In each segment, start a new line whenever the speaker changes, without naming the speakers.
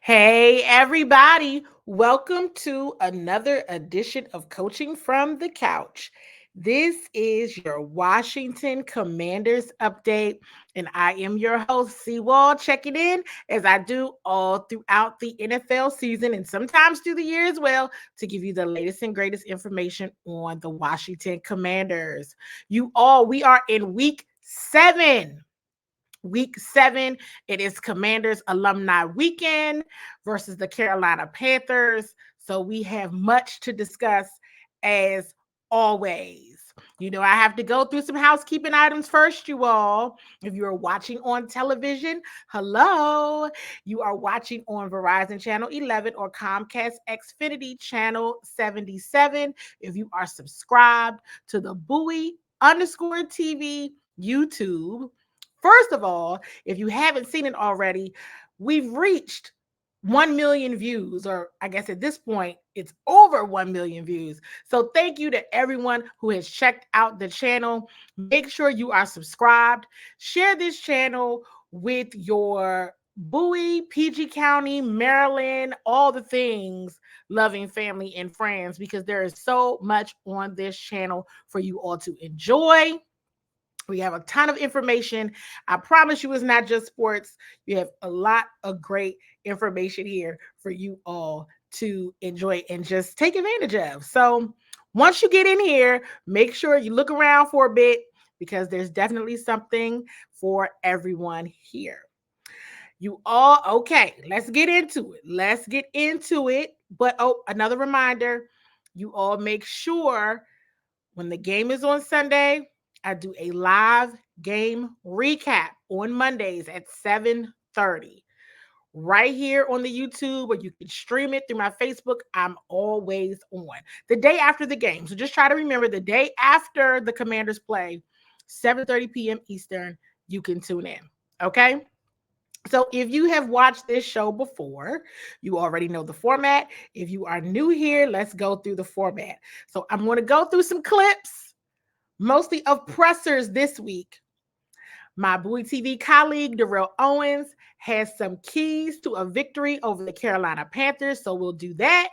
Hey, everybody. Welcome to another edition of Coaching from the Couch. This is your Washington Commanders update, and I am your host, Seawall, checking in as I do all throughout the NFL season and sometimes through the year as well to give you the latest and greatest information on the Washington Commanders. We are in week 7. Week 7, it is Commanders Alumni Weekend versus the Carolina Panthers. So we have much to discuss as always. I have to go through some housekeeping items first, you all. If you are watching on television, hello. You are watching on Verizon Channel 11 or Comcast Xfinity Channel 77. If you are subscribed to the Bowie_TV YouTube. First of all, if you haven't seen it already, we've reached 1 million views, or I guess at this point, it's over 1 million views. So thank you to everyone who has checked out the channel. Make sure you are subscribed. Share this channel with your Bowie, PG County, Maryland, all the things, loving family and friends, because there is so much on this channel for you all to enjoy. We have a ton of information. I promise you it's not just sports. You have a lot of great information here for you all to enjoy and just take advantage of. So once you get in here, make sure you look around for a bit because there's definitely something for everyone here. You all, okay, let's get into it. Let's get into it. But another reminder, you all make sure when the game is on Sunday, I do a live game recap on Mondays at 7:30 right here on the YouTube, or you can stream it through my Facebook. I'm always on the day after the game. So just try to remember the day after the Commanders play, 7:30 p.m. Eastern, you can tune in. Okay? So if you have watched this show before, you already know the format. If you are new here, let's go through the format. So I'm going to go through some clips, mostly of pressers this week. My Bowie TV colleague, Darrell Owens, has some keys to a victory over the Carolina Panthers. So we'll do that.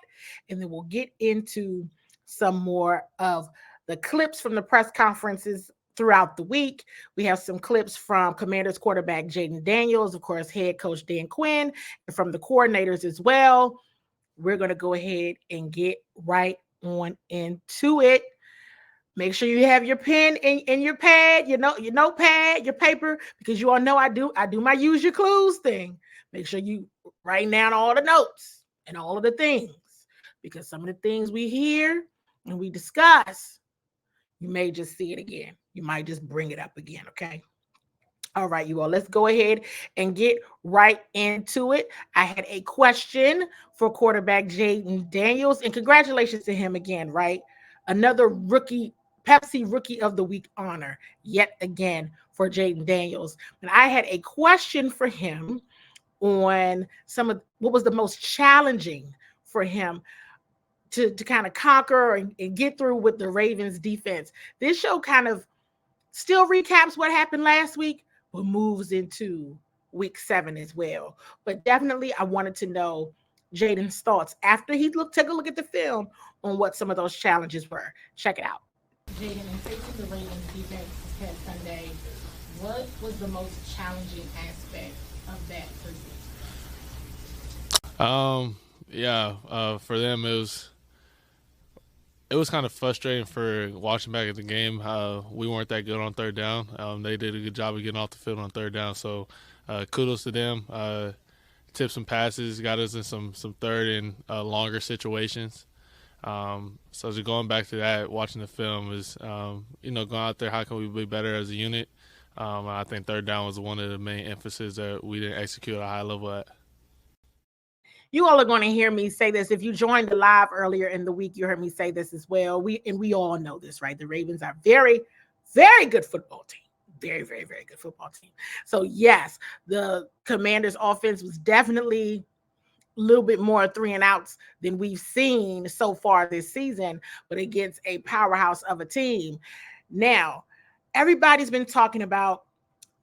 And then we'll get into some more of the clips from the press conferences throughout the week. We have some clips from Commanders quarterback Jayden Daniels, of course, head coach Dan Quinn, and from the coordinators as well. We're going to go ahead and get right on into it. Make sure you have your pen and your pad, your notepad, your paper, because you all know I do my use your clues thing. Make sure you write down all the notes and all of the things, because some of the things we hear and we discuss, you may just see it again. You might just bring it up again, okay? All right, you all, let's go ahead and get right into it. I had a question for quarterback Jayden Daniels, and congratulations to him again, right? Another Pepsi Rookie of the Week honor yet again for Jayden Daniels. And I had a question for him on some of what was the most challenging for him to kind of conquer and get through with the Ravens defense. This show kind of still recaps what happened last week, but moves into week 7 as well. But definitely, I wanted to know Jayden's thoughts after he took a look at the film on what some of those challenges were. Check it out. Jayden, in facing the Ravens defense this past Sunday, what was the most challenging aspect of that for you?
For them it was kind of frustrating for watching back at the game. We weren't that good on third down. They did a good job of getting off the field on third down. So kudos to them. Tipped some passes, got us in some third and longer situations. So just going back to that, watching the film is going out there. How can we be better as a unit? I think third down was one of the main emphasis that we didn't execute at a high level at.
You all are going to hear me say this. If you joined the live earlier in the week, you heard me say this as well. We all know this, right? The Ravens are very, very good football team. Very, very, very good football team. So yes, the Commanders offense was definitely a little bit more three and outs than we've seen so far this season, but against a powerhouse of a team. Now, everybody's been talking about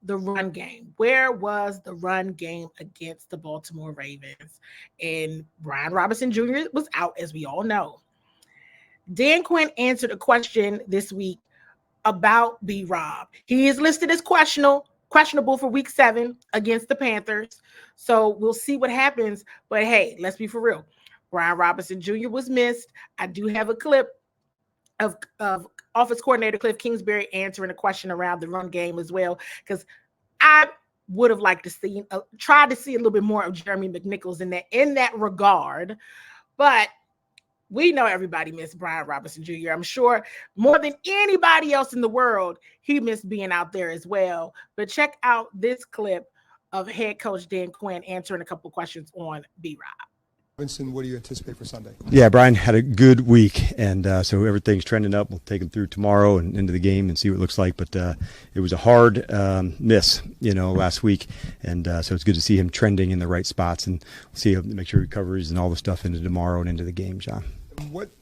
the run game. Where was the run game against the Baltimore Ravens? And Brian Robinson Jr. was out, as we all know. Dan Quinn answered a question this week about B Rob. He is listed as questionable for week 7 against the Panthers. So we'll see what happens. But hey, let's be for real. Brian Robinson Jr. was missed. I do have a clip of offense coordinator Cliff Kingsbury answering a question around the run game as well, because I would have liked to see tried to see a little bit more of Jeremy McNichols in that regard. But we know everybody missed Brian Robinson Jr. I'm sure more than anybody else in the world, he missed being out there as well. But check out this clip of head coach Dan Quinn answering a couple of questions on B-Rob.
Winston, what do you anticipate for Sunday?
Yeah, Brian had a good week, and so everything's trending up. We'll take him through tomorrow and into the game and see what it looks like. But it was a hard miss, last week, and so it's good to see him trending in the right spots, and we'll see him make sure he recovers and all the stuff into tomorrow and into the game, John.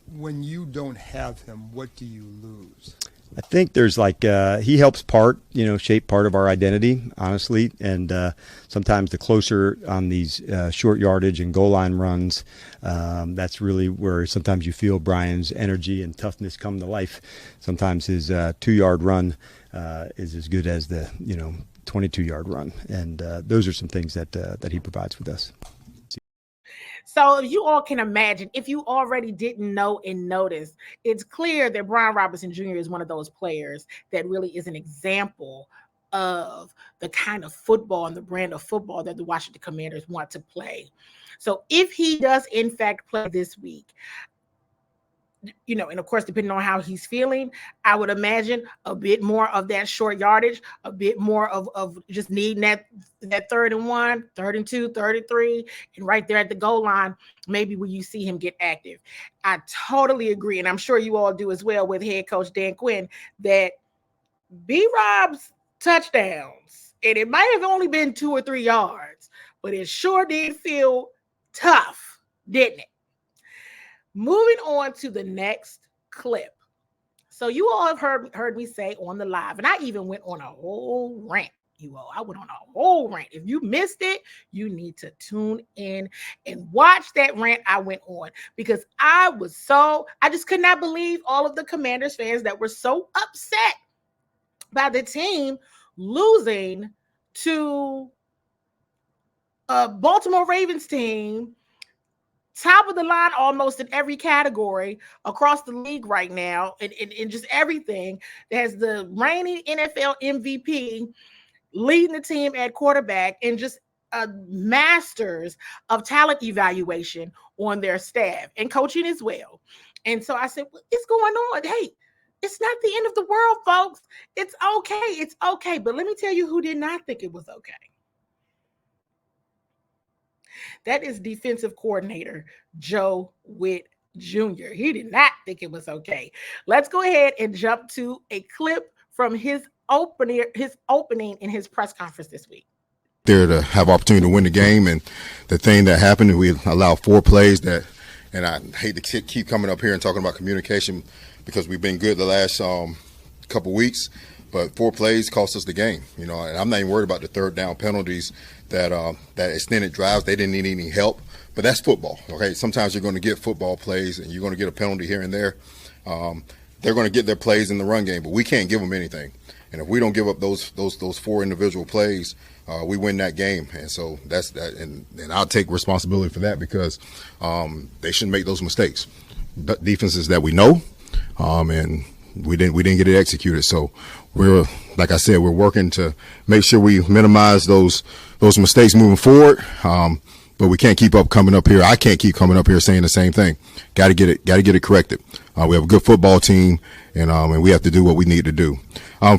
When you don't have him, what do you lose?
I think there's he helps shape part of our identity, honestly. And sometimes the closer on these short yardage and goal line runs, that's really where sometimes you feel Brian's energy and toughness come to life. Sometimes his 2-yard run is as good as the 22-yard run. And those are some things that he provides with us.
So if you all can imagine, if you already didn't know and notice, it's clear that Brian Robinson Jr. is one of those players that really is an example of the kind of football and the brand of football that the Washington Commanders want to play. So if he does, in fact, play this week, and of course, depending on how he's feeling, I would imagine a bit more of that short yardage, a bit more of just needing that 3rd and 1, 3rd and 2, 3rd and 3, and right there at the goal line, maybe when you see him get active. I totally agree, and I'm sure you all do as well with head coach Dan Quinn, that B-Rob's touchdowns, and it might have only been 2 or 3 yards, but it sure did feel tough, didn't it? Moving on to the next clip. So you all have heard me say on the live, and I even went on a whole rant, you all. I went on a whole rant. If you missed it, you need to tune in and watch that rant I went on, because I just could not believe all of the Commanders fans that were so upset by the team losing to a Baltimore Ravens team, top of the line almost in every category across the league right now, and just everything. There's the reigning NFL MVP leading the team at quarterback, and just masters of talent evaluation on their staff and coaching as well. And so I said, what's going on? Hey, it's not the end of the world, folks. It's okay. It's okay. But let me tell you who did not think it was okay. That is defensive coordinator Joe Whitt Jr. He did not think it was okay. Let's go ahead and jump to a clip from his opening in his press conference this week.
There to have opportunity to win the game, and the thing that happened, we allowed 4 plays that, and I hate to keep coming up here and talking about communication because we've been good the last couple weeks, but 4 plays cost us the game, and I'm not even worried about the 3rd down penalties that extended drives. They didn't need any help, but that's football. Okay, sometimes you're going to get football plays and you're going to get a penalty here and there. They're going to get their plays in the run game, but we can't give them anything. And if we don't give up those 4 individual plays, we win that game. And so that's that. And I'll take responsibility for that, because they shouldn't make those mistakes. But defenses that we know, and we didn't get it executed. So we're, like I said, we're working to make sure we minimize those mistakes moving forward. But we can't keep coming up here. I can't keep coming up here saying the same thing. Got to get it corrected. We have a good football team, and we have to do what we need to do.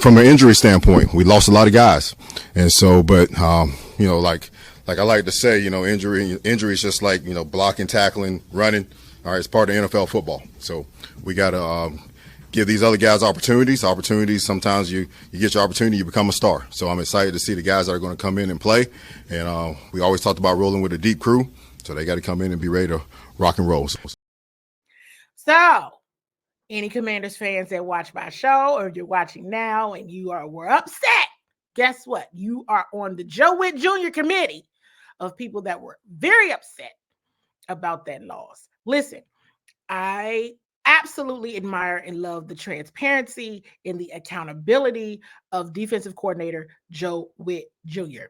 From an injury standpoint, we lost a lot of guys, and so, but like I like to say, injury is just like blocking, tackling, running. All right, it's part of NFL football. So we got to give these other guys opportunities. Sometimes you get your opportunity, you become a star. So I'm excited to see the guys that are going to come in and play. And we always talked about rolling with a deep crew, so they got to come in and be ready to rock and roll.
So, any Commanders fans that watch my show, or you're watching now and were upset, guess what? You are on the Joe Witt Jr. committee of people that were very upset about that loss. Listen, I absolutely admire and love the transparency and the accountability of defensive coordinator Joe Witt Jr.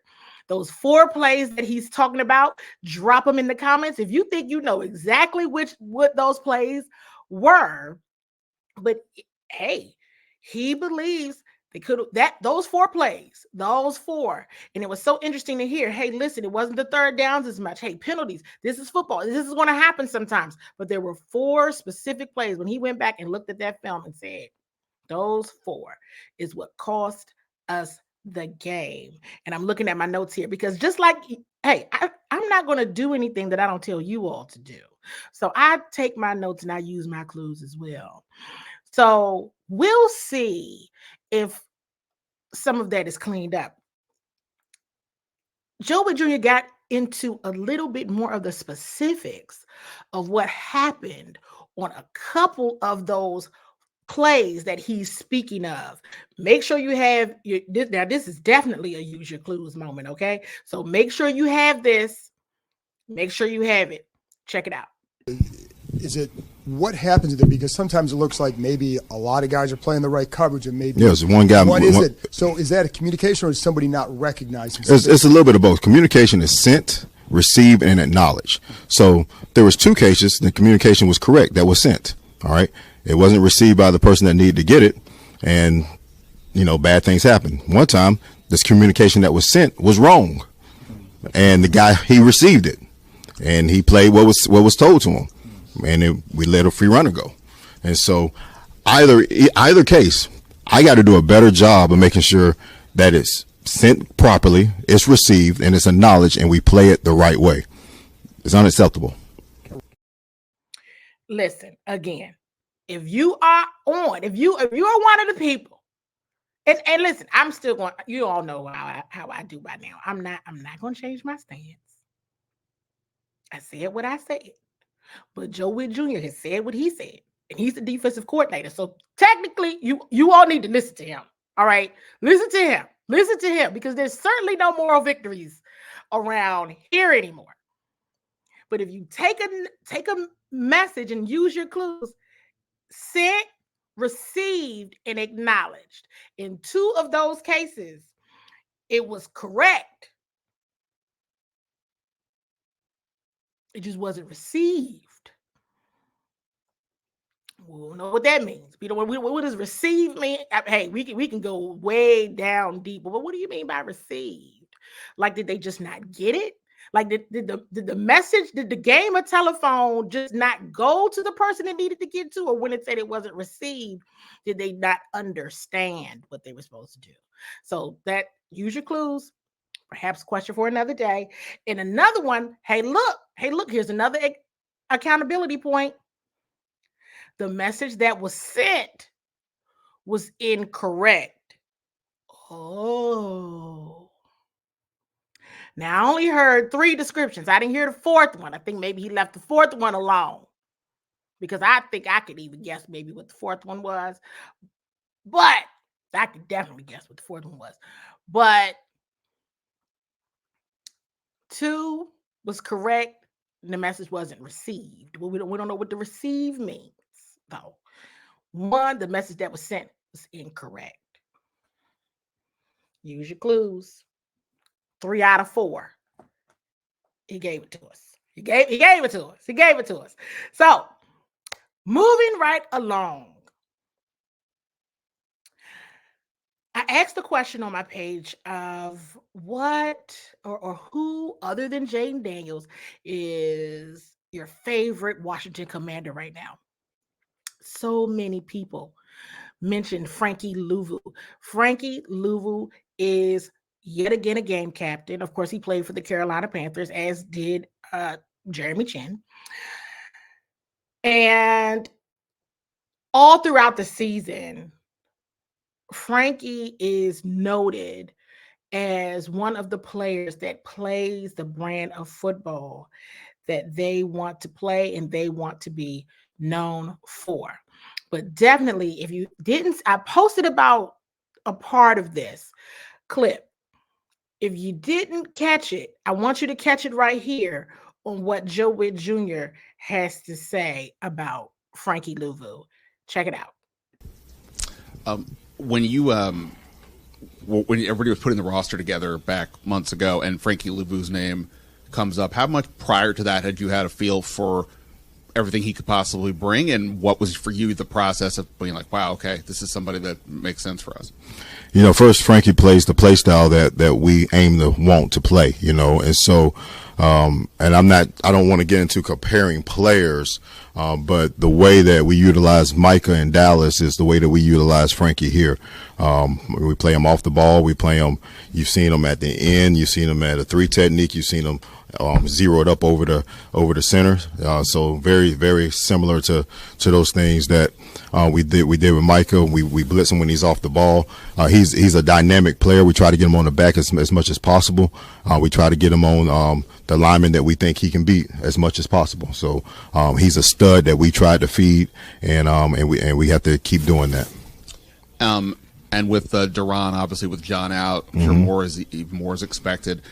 Those 4 plays that he's talking about, drop them in the comments if you think you know exactly what those plays were. But hey, he believes they could have those 4 plays, those 4. And it was so interesting to hear, hey, listen, it wasn't the third downs as much. Hey, penalties. This is football. This is going to happen sometimes. But there were 4 specific plays when he went back and looked at that film and said, those 4 is what cost us the game. And I'm looking at my notes here because just like, hey, I'm not going to do anything that I don't tell you all to do. So I take my notes and I use my clues as well. So we'll see if some of that is cleaned up. Joe Witt Jr. got into a little bit more of the specifics of what happened on a couple of those plays that he's speaking of. Make sure you have now this is definitely a use your clues moment, okay? So make sure you have this. Make sure you have it. Check it out.
Is it what happens there? Because sometimes it looks like maybe a lot of guys are playing the right coverage and maybe
Yes, one guy.
What is it? So is that a communication or is somebody not recognizing?
It's a little bit of both. Communication is sent, received, and acknowledged. So there was 2 cases. The communication was correct. That was sent. All right. It wasn't received by the person that needed to get it. And, bad things happen. One time, this communication that was sent was wrong. And the guy, he received it. And he played what was told to him. And we let a free runner go. And so either case, I got to do a better job of making sure that it's sent properly, it's received, and it's acknowledged, and we play it the right way. It's unacceptable.
Listen, again, if you are one of the people, and listen, I'm still going, you all know how I do by now. I'm not going to change my stance. I said what I said. But Joe Witt Jr. has said what he said, and he's the defensive coordinator. So technically, you all need to listen to him. All right, listen to him, because there's certainly no moral victories around here anymore. But if you take a message and use your clues, sent, received, and acknowledged. In 2 of those cases, it was correct. It just wasn't received. We don't know what that means. What does received mean? Hey, we can go way down deeper. But what do you mean by received? Like, did they just not get it? Like, did the message, did the game or telephone just not go to the person it needed to get to? Or when it said it wasn't received, did they not understand what they were supposed to do? So that, use your clues. Perhaps question for another day. And another one, hey, look, here's another accountability point. The message that was sent was incorrect. Oh. Now, I only heard 3 descriptions. I didn't hear the 4th one. I think maybe he left the 4th one alone, because I think I could even guess maybe what the 4th one was. But I could definitely guess what the 4th one was. But 2 was correct, and the message wasn't received. Well, we don't know what the receive means, though. 1, the message that was sent was incorrect. Use your clues. 3 out of 4. He gave it to us. He gave it to us. So, moving right along. I asked the question on my page of what or who, other than Jayden Daniels, is your favorite Washington Commander right now. So many people mentioned Frankie Louvu. Frankie Louvu is yet again a game captain. Of course, he played for the Carolina Panthers, as did Jeremy Chinn. And all throughout the season, Frankie is noted as one of the players that plays the brand of football that they want to play and they want to be known for. But definitely, if you didn't, I posted about a part of this clip. If you didn't catch it, I want you to catch it right here on what Joe Whitt Jr. has to say about Frankie Louvu. Check it out.
When everybody was putting the roster together back months ago and Frankie Louvu's name comes up, how much prior to that had you had a feel for everything he could possibly bring, and what was for you the process of being like, wow, okay, this is somebody that makes sense for us?
First, Frankie plays the play style that we aim to want to play, and so, and I don't want to get into comparing players, but the way that we utilize Micah in Dallas is the way that we utilize Frankie here. We play him off the ball. We play him, you've seen him at the end. You've seen him at a 3 technique. You've seen him zeroed up over the center. So very, very similar to those things that we did with Micah. We blitz him when he's off the ball. He's a dynamic player. We try to get him on the back as much as possible. We try to get him on the lineman that we think he can beat as much as possible. So he's a stud that we tried to feed, and we have to keep doing that.
And with Duran, obviously with John out, I'm sure more is expected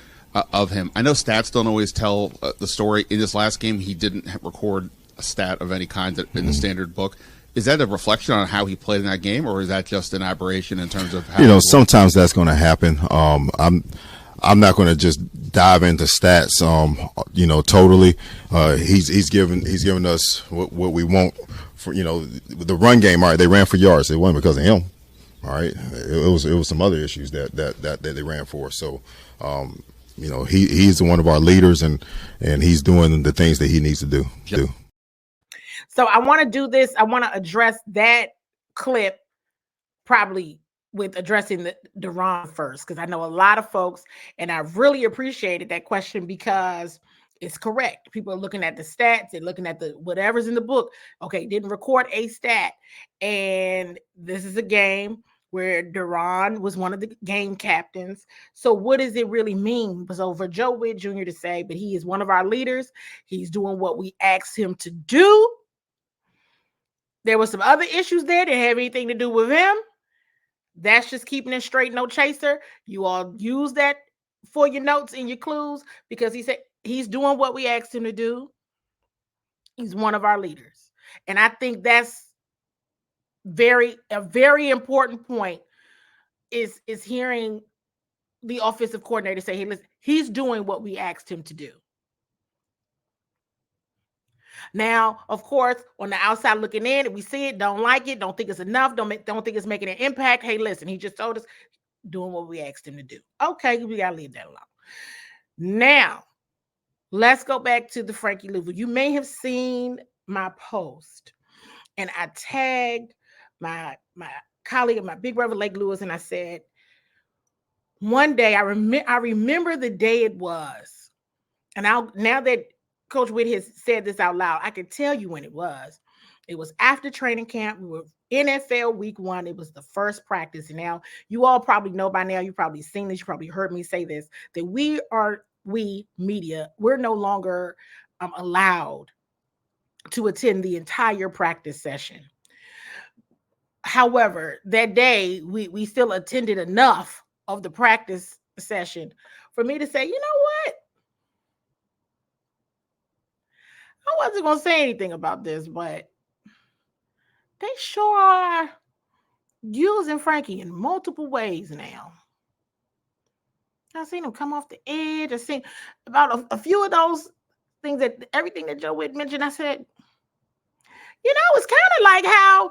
of him. I know stats don't always tell the story. In this last game, he didn't record a stat of any kind in the standard book. Is that a reflection on how he played in that game, or is that just an aberration in terms of how
sometimes that's going to happen. I'm not going to just dive into stats, totally. He's given us what we want for, the run game. All right, they ran for yards. It wasn't because of him. All right, it was some other issues that they ran for. So, he's one of our leaders, and he's doing the things that he needs to do.
Yep.
So I want to do this. I want to address that clip probably with addressing the Duran first, because I know a lot of folks, and I really appreciated that question because it's correct. People are looking at the stats and looking at the whatever's in the book. Okay, didn't record a stat. And this is a game where Duran was one of the game captains. So what does it really mean? So for Joe Whitt Jr. to say, but he is one of our leaders, he's doing what we asked him to do. There were some other issues there that have anything to do with him. That's just keeping it straight, no chaser. You all use that for your notes and your clues, because he said he's doing what we asked him to do. He's one of our leaders. And I think that's a very important point is hearing the offensive coordinator say, hey, listen, he's doing what we asked him to do. Now, of course, on the outside looking in, if we see it, don't like it, don't think it's enough, don't think it's making an impact. Hey, listen, he just told us doing what we asked him to do. Okay, we got to leave that alone. Now, let's go back to the Frankie Louvu. You may have seen my post, and I tagged my colleague, my big brother, Lake Lewis, and I said, one day, I remember the day it was, and now that Coach Whitt has said this out loud, I can tell you when it was. It was after training camp. We were NFL week 1. It was the first practice. And now you all probably know by now, you've probably seen this, you probably heard me say this, that we media, we're no longer allowed to attend the entire practice session. However, that day, we still attended enough of the practice session for me to say, you know what? I wasn't going to say anything about this, but they sure are using Frankie in multiple ways now. I've seen him come off the edge. I've seen about a few of those things, that everything that Joe Whitt mentioned. I said, it's kind of like how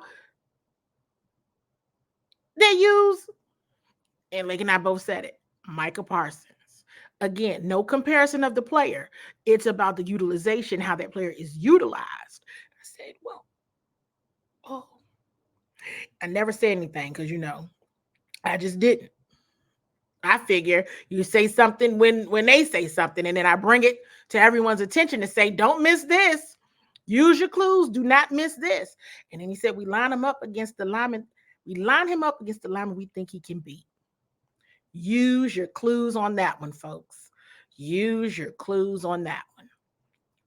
they use, and Lake and I both said it, Micah Parsons. Again, no comparison of the player. It's about the utilization, how that player is utilized. I said, I never said anything because, I just didn't. I figure you say something when they say something, and then I bring it to everyone's attention to say, don't miss this. Use your clues. Do not miss this. And then he said, we line him up against the lineman. We line him up against the lineman we think he can beat. Use your clues on that one, folks. Use your clues on that one.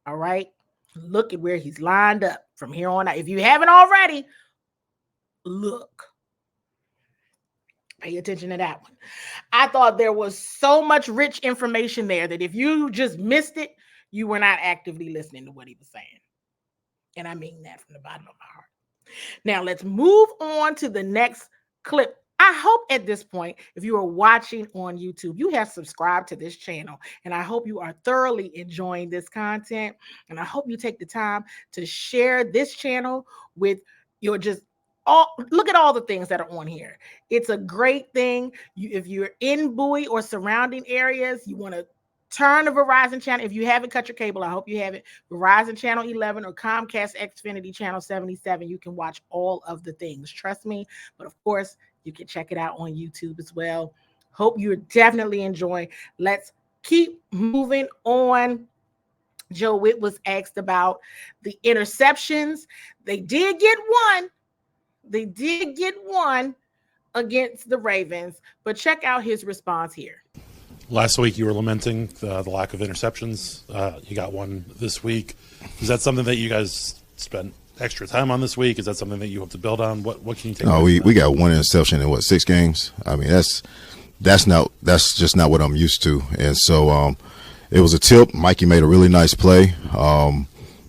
All right. Look at where he's lined up from here on out. If you haven't already, look. Pay attention to that one. I thought there was so much rich information there that if you just missed it, you were not actively listening to what he was saying. And I mean that from the bottom of my heart. Now let's move on to the next clip. I hope at this point, if you are watching on YouTube, you have subscribed to this channel, and I hope you are thoroughly enjoying this content. And I hope you take the time to share this channel with your look at all the things that are on here. It's a great thing. If you're in Bowie or surrounding areas, you want to turn the Verizon channel. If you haven't cut your cable, I hope you have it. Verizon channel 11 or Comcast Xfinity channel 77. You can watch all of the things. Trust me. But of course, you can check it out on YouTube as well. Hope you're definitely enjoying. Let's keep moving on. Joe Witt was asked about the interceptions. They did get one. They did get one against the Ravens, but check out his response here.
Last week you were lamenting the lack of interceptions. You got one this week. Is that something that you guys spent extra time on this week? Is that something that you hope to build on? What can you take?
No, we got one interception in 6 games. I mean, that's just not what I'm used to. And so it was a tip. Mikey made a really nice play.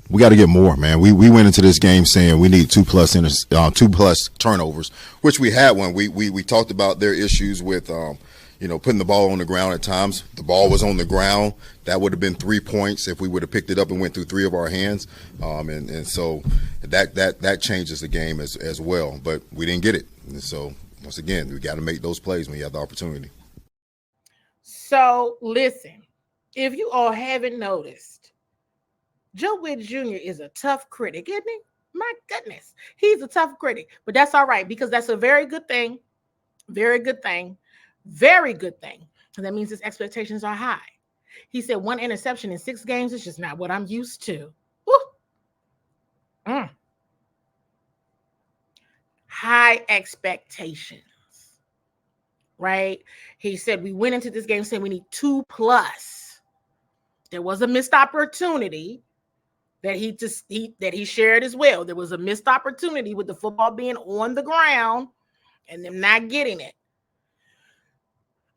We got to get more, man. We went into this game saying we need 2+ turnovers, which we had one. We talked about their issues with putting the ball on the ground at times. The ball was on the ground. That would have been 3 points if we would have picked it up and went through 3 of our hands. And so that changes the game as well. But we didn't get it. And so once again, we got to make those plays when you have the opportunity.
So listen, if you all haven't noticed, Joe Witt Jr. is a tough critic, isn't he? My goodness, he's a tough critic, but that's all right because that's a very good thing. Very good thing. Very good thing. And that means his expectations are high. He said 1 interception in 6 games is just not what I'm used to. High expectations, right? He said we went into this game saying we need 2+. There was a missed opportunity that he shared as well. There was a missed opportunity with the football being on the ground and them not getting it.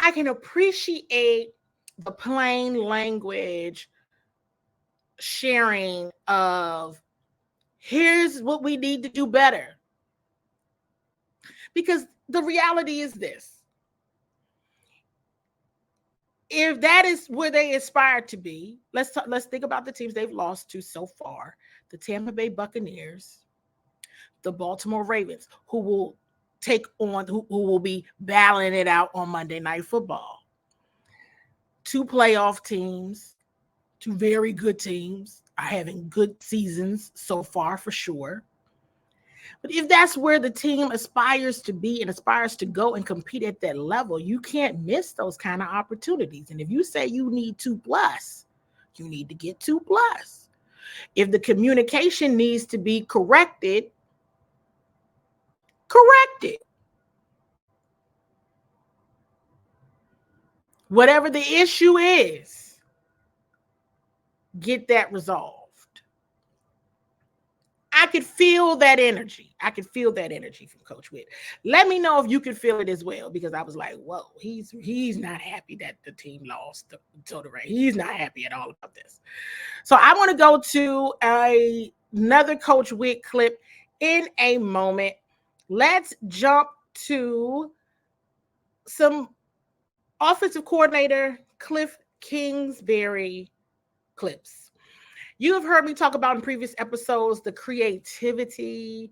I can appreciate the plain language sharing of here's what we need to do better. Because the reality is this. If that is where they aspire to be, let's think about the teams they've lost to so far. The Tampa Bay Buccaneers, the Baltimore Ravens, who will be battling it out on Monday Night Football. 2 playoff teams, 2 very good teams are having good seasons so far for sure. But if that's where the team aspires to be and aspires to go and compete at that level, you can't miss those kind of opportunities. And if you say you need 2+, you need to get 2+. If the communication needs to be corrected, correct it. Whatever the issue is, get that resolved. I could feel that energy. I could feel that energy from Coach Witt. Let me know if you could feel it as well, because I was like, whoa, he's not happy that the team lost to the Rays. He's not happy at all about this. So I want to go to another Coach Witt clip in a moment. Let's jump to some offensive coordinator Cliff Kingsbury clips. You have heard me talk about in previous episodes the creativity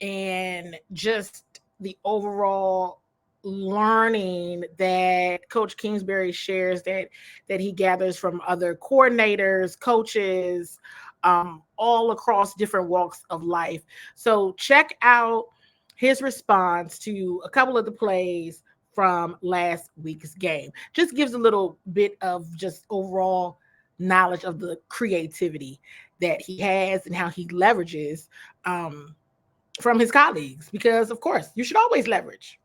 and just the overall learning that Coach Kingsbury shares that he gathers from other coordinators, coaches, all across different walks of life. So check out his response to a couple of the plays from last week's game. Just gives a little bit of just overall knowledge of the creativity that he has and how he leverages from his colleagues, because of course you should always leverage.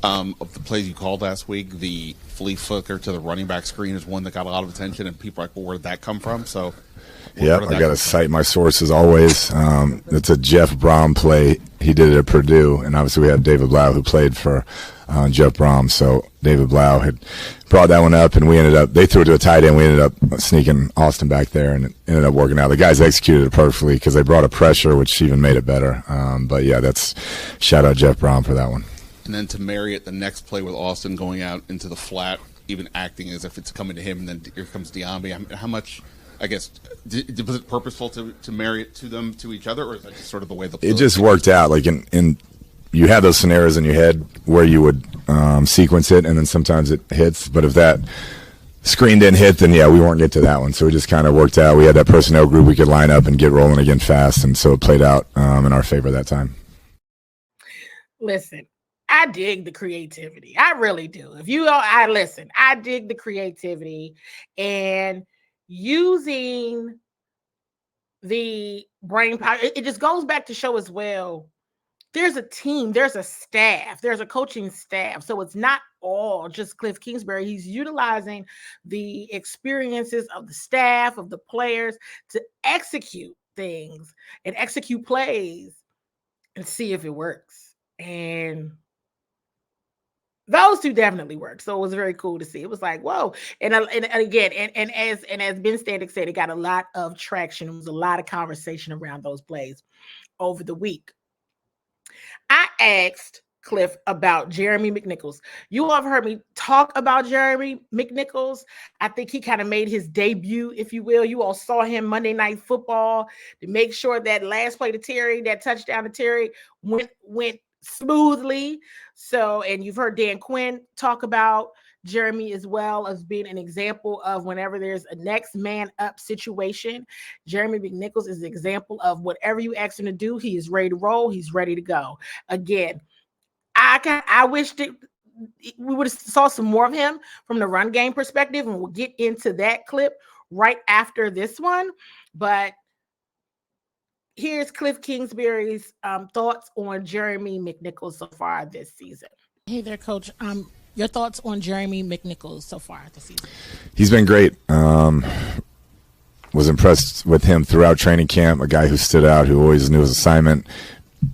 of the plays you called last week, the flea flicker to the running back screen is one that got a lot of attention, and people are like, well, where did that come from? So,
yep, I got to cite my sources always. It's a Jeff Brom play. He did it at Purdue, and obviously we have David Blau who played for Jeff Brom. So David Blau had brought that one up, and they threw it to a tight end. We ended up sneaking Austin back there, and it ended up working out. The guys executed it perfectly because they brought a pressure, which even made it better. But yeah, that's shout out Jeff Brom for that one.
And then to marry it, the next play with Austin going out into the flat, even acting as if it's coming to him, and then here comes Diambi. I mean, how much, I guess, was it purposeful to marry it to each other, or is that just sort of the way
it just worked out? Like in you have those scenarios in your head where you would sequence it, and then sometimes it hits. But if that screen didn't hit, then yeah, we weren't get to that one. So it just kind of worked out. We had that personnel group we could line up and get rolling again fast, and so it played out in our favor that time.
Listen, I dig the creativity. I really do. I dig the creativity and using the brain power. It just goes back to show as well. There's a team, there's a staff, there's a coaching staff. So it's not all just Cliff Kingsbury. He's utilizing the experiences of the staff, of the players to execute things and execute plays and see if it works. And those two definitely worked. So it was very cool to see. It was like, whoa. And again, as Ben Standig said, it got a lot of traction. It was a lot of conversation around those plays over the week. I asked Cliff about Jeremy McNichols. You all have heard me talk about Jeremy McNichols. I think he kind of made his debut, if you will. You all saw him Monday Night Football to make sure that last play to Terry, that touchdown to Terry went smoothly. So, and you've heard Dan Quinn talk about Jeremy as well as being an example of whenever there's a next man up situation. Jeremy McNichols is an example of whatever you ask him to do, he is ready to roll. He's ready to go. Again, I wish that we would have saw some more of him from the run game perspective, and we'll get into that clip right after this one. But here's Cliff Kingsbury's thoughts on Jeremy McNichols so far this season. Hey there, Coach. Your thoughts on Jeremy McNichols so far this season?
He's been great. Was impressed with him throughout training camp, a guy who stood out, who always knew his assignment,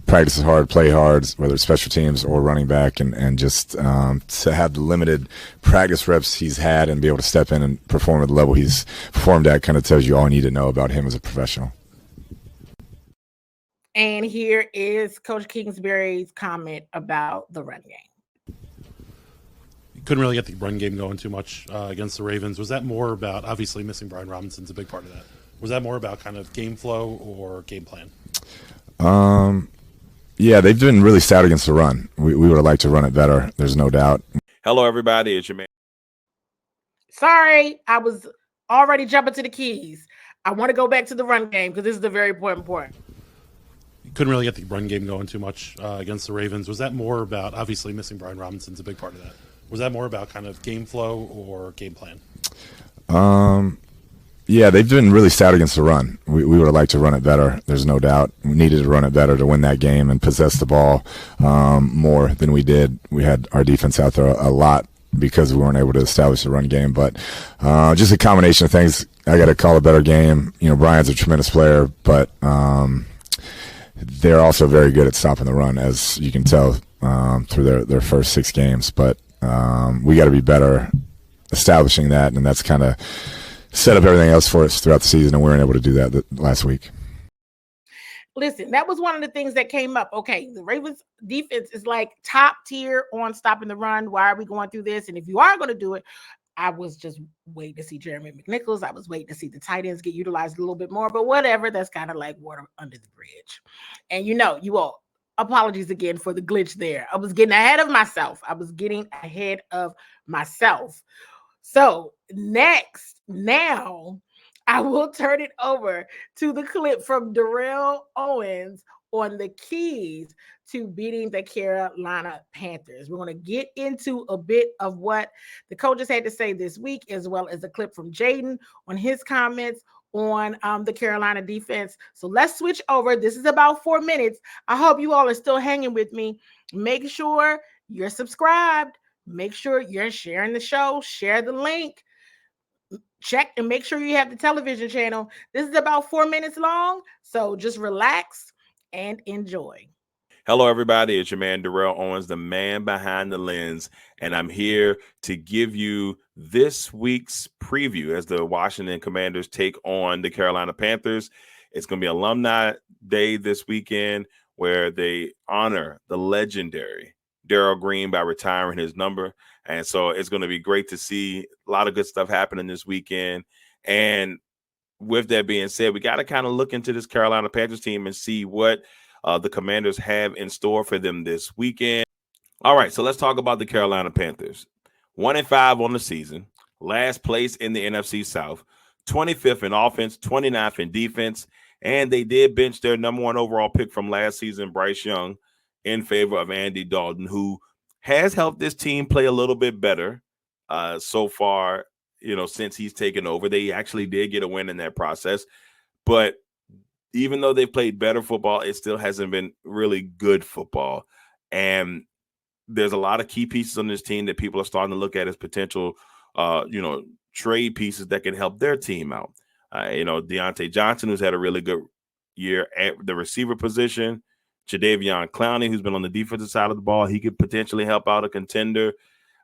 practices hard, play hard, whether it's special teams or running back, and just to have the limited practice reps he's had and be able to step in and perform at the level he's performed at kind of tells you all you need to know about him as a professional.
And here is Coach Kingsbury's comment about the run game.
Couldn't really get the run game going too much against the Ravens. Was that more about, obviously missing Brian Robinson's a big part of that. Was that more about kind of game flow or game plan?
Yeah, they've been really stout against the run. We would have liked to run it better. There's no doubt.
Hello, everybody. It's your man.
Sorry, I was already jumping to the keys. I want to go back to the run game because this is a very important point.
Couldn't really get the run game going too much against the Ravens. Was that more about, obviously missing Brian Robinson's a big part of that. Was that more about kind of game flow or game plan?
Yeah, they've been really stout against the run. We would have liked to run it better. There's no doubt. We needed to run it better to win that game and possess the ball more than we did. We had our defense out there a lot because we weren't able to establish the run game. But just a combination of things. I got to call a better game. You know, Brian's a tremendous player, but they're also very good at stopping the run, as you can tell through their first 6 games. But we got to be better establishing that, and that's kind of set up everything else for us throughout the season, and we weren't able to do that last week.
Listen, that was one of the things that came up. Okay, the Ravens defense is like top tier on stopping the run. Why are we going through this? And if you are going to do it, I was just waiting to see Jeremy McNichols. I was waiting to see the tight ends get utilized a little bit more, but whatever, that's kind of like water under the bridge. And you know, you all, apologies again for the glitch there. I was getting ahead of myself. So now I will turn it over to the clip from Darrell Owens on the keys to beating the Carolina Panthers. We're going to get into a bit of what the coaches had to say this week, as well as a clip from Jaden on his comments on the Carolina defense. So let's switch over. This is about 4 minutes. I hope you all are still hanging with me. Make sure you're subscribed. Make sure you're sharing the show, share the link, check and make sure you have the television channel. This is about 4 minutes long, so just relax and enjoy.
Hello, everybody. It's your man, Darrell Owens, the man behind the lens, and I'm here to give you this week's preview as the Washington Commanders take on the Carolina Panthers. It's going to be Alumni Day this weekend where they honor the legendary Darrell Green by retiring his number. And so it's going to be great to see a lot of good stuff happening this weekend. And with that being said, we got to kind of look into this Carolina Panthers team and see what the Commanders have in store for them this weekend. All right, so let's talk about the Carolina Panthers. 1-5 on the season, last place in the NFC South, 25th in offense, 29th in defense, and they did bench their number 1 overall pick from last season, Bryce Young, in favor of Andy Dalton, who has helped this team play a little bit better so far, since he's taken over. They actually did get a win in that process, but even though they've played better football, it still hasn't been really good football. And there's a lot of key pieces on this team that people are starting to look at as potential, trade pieces that can help their team out. Deontay Johnson, who's had a really good year at the receiver position. Jadeveon Clowney, who's been on the defensive side of the ball, he could potentially help out a contender.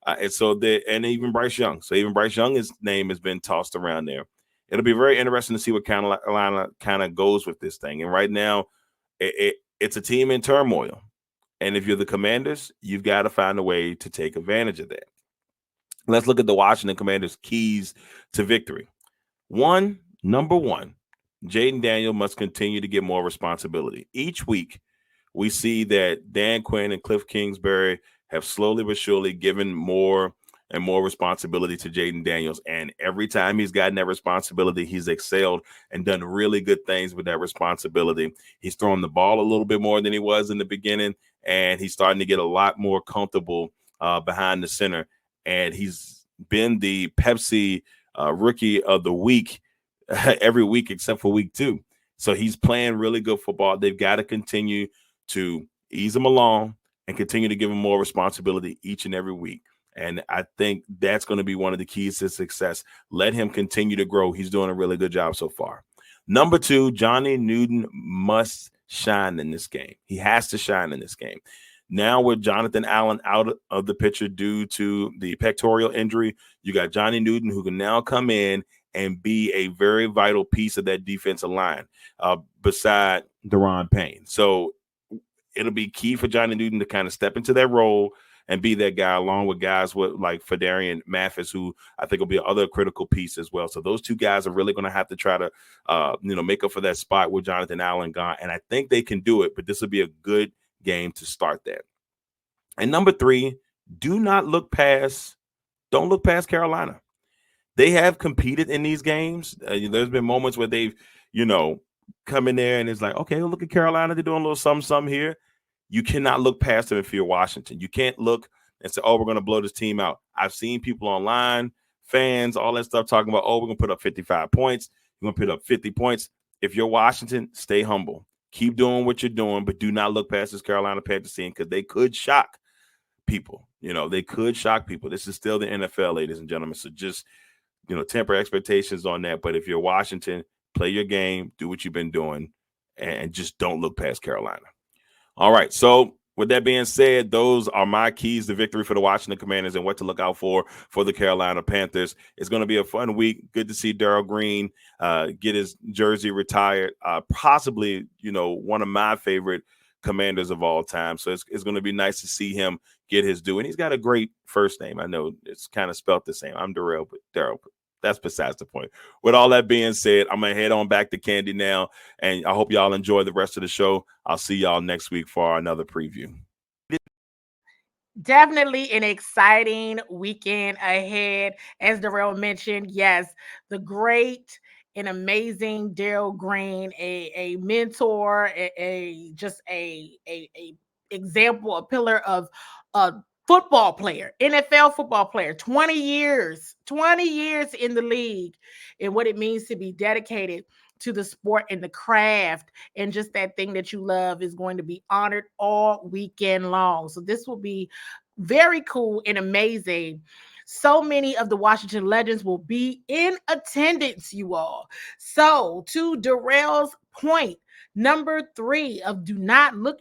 And even Bryce Young. So even Bryce Young's name has been tossed around there. It'll be very interesting to see what Carolina kind of goes with this thing. And right now, it's a team in turmoil. And if you're the Commanders, you've got to find a way to take advantage of that. Let's look at the Washington Commanders' keys to victory. Number one, Jaden Daniels must continue to get more responsibility. Each week, we see that Dan Quinn and Cliff Kingsbury have slowly but surely given more and more responsibility to Jaden Daniels. And every time he's gotten that responsibility, he's excelled and done really good things with that responsibility. He's thrown the ball a little bit more than he was in the beginning, and he's starting to get a lot more comfortable behind the center. And he's been the Pepsi Rookie of the Week every week except for week 2. So he's playing really good football. They've got to continue to ease him along and continue to give him more responsibility each and every week. And I think that's going to be one of the keys to success. Let him continue to grow. He's doing a really good job so far. Number 2, Johnny Newton must shine in this game. He has to shine in this game. Now with Jonathan Allen out of the picture due to the pectoral injury, you got Johnny Newton who can now come in and be a very vital piece of that defensive line beside Daron Payne. So it'll be key for Johnny Newton to kind of step into that role and be that guy along with guys with like Fedarian Mathis, who I think will be another critical piece as well. So those two guys are really going to have to try to, make up for that spot with Jonathan Allen gone. And I think they can do it, but this will be a good game to start that. And number 3, don't look past Carolina. They have competed in these games. There's been moments where they've, come in there and it's like, okay, well, look at Carolina. They're doing a little something here. You cannot look past them if you're Washington. You can't look and say, oh, we're going to blow this team out. I've seen people online, fans, all that stuff talking about, oh, we're going to put up 55 points. We're going to put up 50 points. If you're Washington, stay humble. Keep doing what you're doing, but do not look past this Carolina Panthers team because they could shock people. They could shock people. This is still the NFL, ladies and gentlemen. So just, temper expectations on that. But if you're Washington, play your game, do what you've been doing, and just don't look past Carolina. All right. So with that being said, those are my keys to victory for the Washington Commanders and what to look out for the Carolina Panthers. It's going to be a fun week. Good to see Darrell Green get his jersey retired. Possibly, one of my favorite Commanders of all time. So it's going to be nice to see him get his due. And he's got a great first name. I know it's kind of spelled the same. I'm Darrell, but Darrell. That's besides the point. With all that being said, I'm going to head on back to Candy now, and I hope y'all enjoy the rest of the show. I'll see y'all next week for another preview.
Definitely an exciting weekend ahead. As Darrell mentioned, yes, the great and amazing Darrell Green, a mentor, just a example, a pillar of football player, NFL football player, 20 years in the league, and what it means to be dedicated to the sport and the craft and just that thing that you love is going to be honored all weekend long. So this will be very cool and amazing. So many of the Washington Legends will be in attendance, you all. So to Darrell's point, number 3 of do not look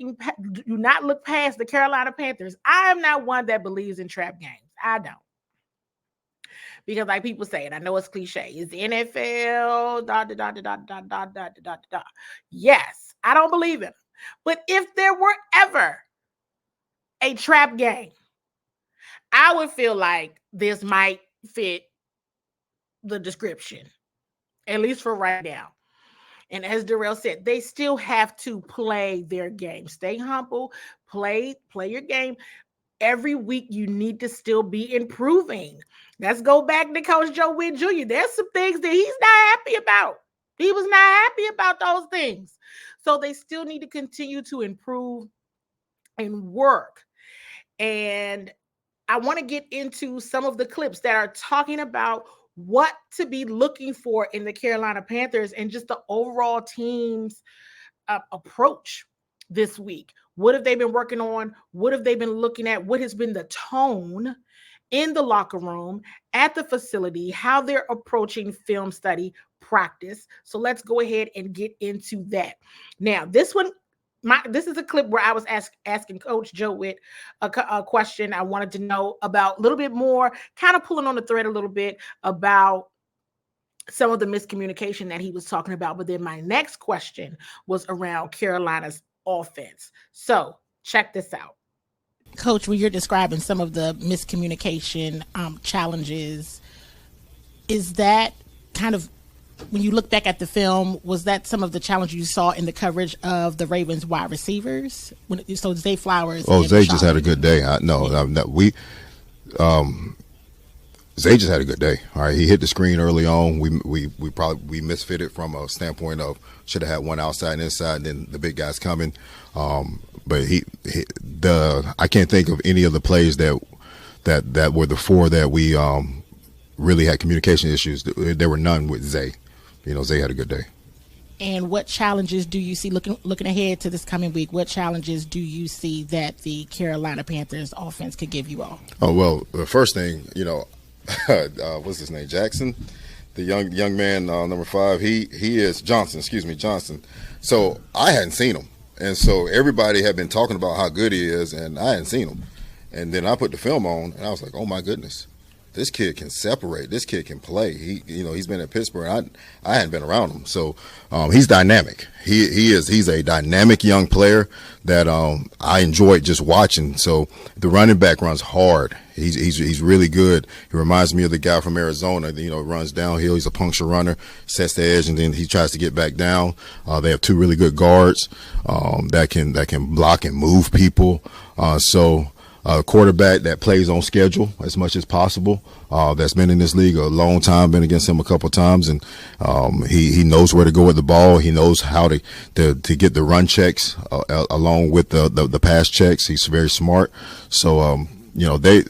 past the Carolina Panthers. I am not one that believes in trap games. I don't. Because like people say, and I know it's cliche, it's the NFL, Yes, I don't believe it. But if there were ever a trap game, I would feel like this might fit the description, at least for right now. And as Darrell said, they still have to play their game. Stay humble, play your game. Every week you need to still be improving. Let's go back to Coach Joe Witt Jr. There's some things that he's not happy about. He was not happy about those things. So they still need to continue to improve and work. And I want to get into some of the clips that are talking about what to be looking for in the Carolina Panthers and just the overall team's approach this week. What have they been working on? What have they been looking at? What has been the tone in the locker room, at the facility, how they're approaching film study practice? So let's go ahead and get into that. Now, this is a clip where I was asking Coach Joe Witt a question. I wanted to know about a little bit more, kind of pulling on the thread a little bit about some of the miscommunication that he was talking about. But then my next question was around Carolina's offense. So check this out. Coach, when you're describing some of the miscommunication challenges, is that kind of, when you look back at the film, was that some of the challenges you saw in the coverage of the Ravens wide receivers? So Zay Flowers.
Oh, Zay just had a good day. Zay just had a good day. All right, he hit the screen early on. We misfitted from a standpoint of should have had one outside and inside, and then the big guy's coming. But I can't think of any of the plays that were the 4 that we really had communication issues. There were none with Zay. Zay had a good day.
And what challenges do you see looking ahead to this coming week? What challenges do you see that the Carolina Panthers offense could give you all?
Oh, well, the first thing, what's his name? Jackson, the young man, number 5. He is Johnson. So I hadn't seen him, and so everybody had been talking about how good he is, and I hadn't seen him. And then I put the film on, and I was like, oh my goodness. This kid can separate. This kid can play. He's been at Pittsburgh. I hadn't been around him, so he's dynamic. He's a dynamic young player that I enjoyed just watching. So the running back runs hard. He's really good. He reminds me of the guy from Arizona. Runs downhill. He's a puncture runner, sets the edge, and then he tries to get back down. They have 2 really good guards that can block and move people. Quarterback that plays on schedule as much as possible, that's been in this league a long time, been against him a couple of times, and he knows where to go with the ball. He knows how to get the run checks along with the pass checks. He's very smart. So they're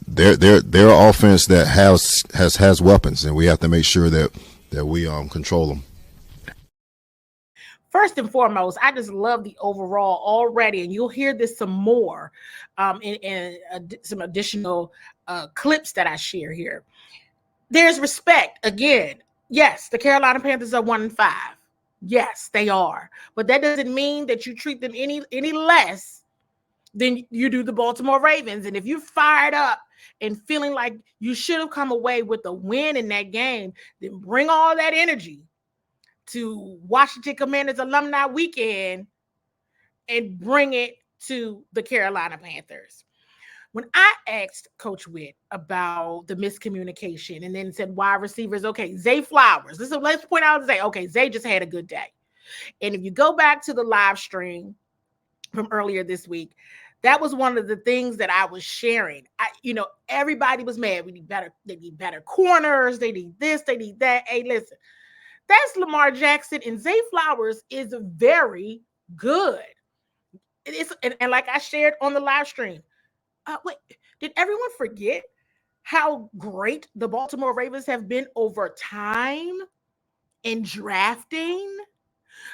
offense that has weapons, and we have to make sure that we control them.
First and foremost, I just love the overall already, and you'll hear this some more in some additional clips that I share here. There's respect. Again, yes, the Carolina Panthers are 1-5. Yes, they are. But that doesn't mean that you treat them any less than you do the Baltimore Ravens. And if you're fired up and feeling like you should have come away with a win in that game, then bring all that energy to Washington Commanders Alumni Weekend and bring it to the Carolina Panthers. When I asked Coach Witt about the miscommunication and then said wide receivers, okay, Zay Flowers. Let's point out Zay. Okay, Zay just had a good day. And if you go back to the live stream from earlier this week, that was one of the things that I was sharing. Everybody was mad. They need better corners. They need this, they need that. Hey, listen. That's Lamar Jackson, and Zay Flowers is very good. And like I shared on the live stream, wait, did everyone forget how great the Baltimore Ravens have been over time in drafting?